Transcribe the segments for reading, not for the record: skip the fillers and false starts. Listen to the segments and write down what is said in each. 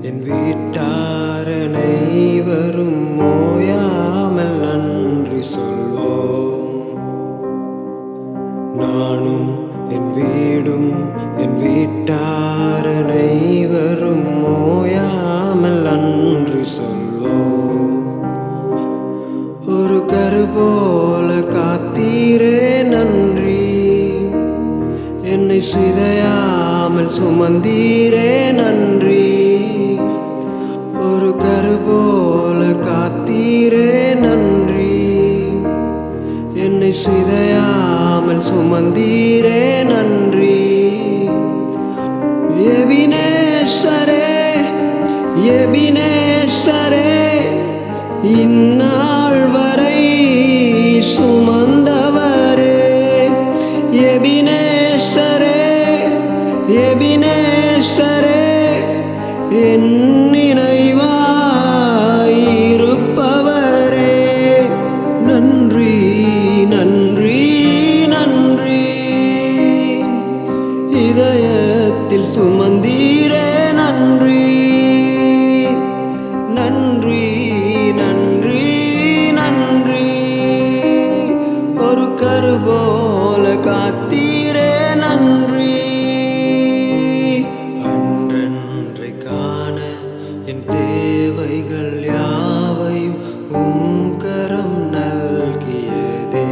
என் வீட்டார் அனைவரும் ஓயாமல் நன்றி சொல்வோம். நானும் என் வீடும் என் வீட்டார் அனைவரும் ஓயாமல் நன்றி சொல்வோம். ஒரு கரு போல காத்தீரே நன்றி, என்னை சிதையாமல் சுமந்தீரே நன்றி. ஒரு கரு போல காத்தீரே நன்றி, என்னை சிதையாமல் சுமந்தீரே நன்றி. எபினேசரே எபினேசரே, இந்நாள் வரை சுமந்தவரே. எபினேசரே எபினேசரே, என் நினைவாய் இருப்பவரே. நன்றி நன்றி நன்றி, இதயத்தில் சுமந்தீரே நன்றி. நன்றி நன்றி நன்றி, ஒரு கரு போல காத்தீரே நன்றி. அன்றன்றை காண என் தேவைகள் யாவையும் உம் கரம் நல்கியதே.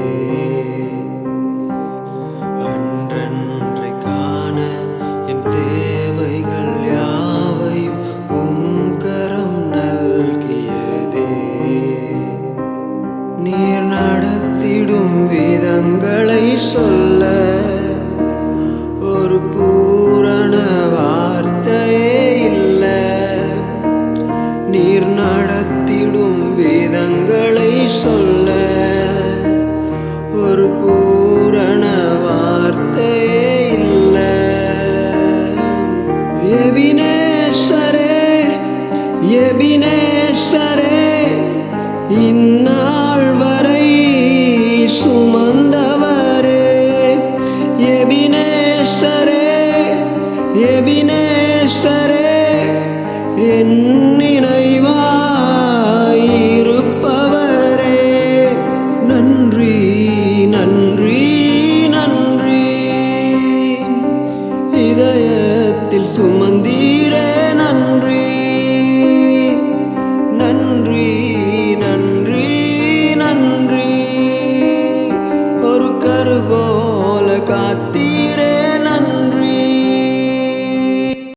அன்றன்றை காண என் தேவைகள் யாவையும் உம் கரம் நல்கியதே. நீர் நடத்திடும் விதங்களை சொல்ல ஒரு பூரண வார்த்தையே இல்லை. நீர் நடத்திடும் விதங்களை சொல்ல ஒரு பூரண வார்த்தையே இல்லை. எபினேசரே எபினேசரே, இந்நாள் வரை சுமந்தவரே. எபினேசரே எபினேசரே, என் நினைவாய் இருப்பவரே. நன்றி நன்றி நன்றி, இதயத்தில் சுமந்தீரே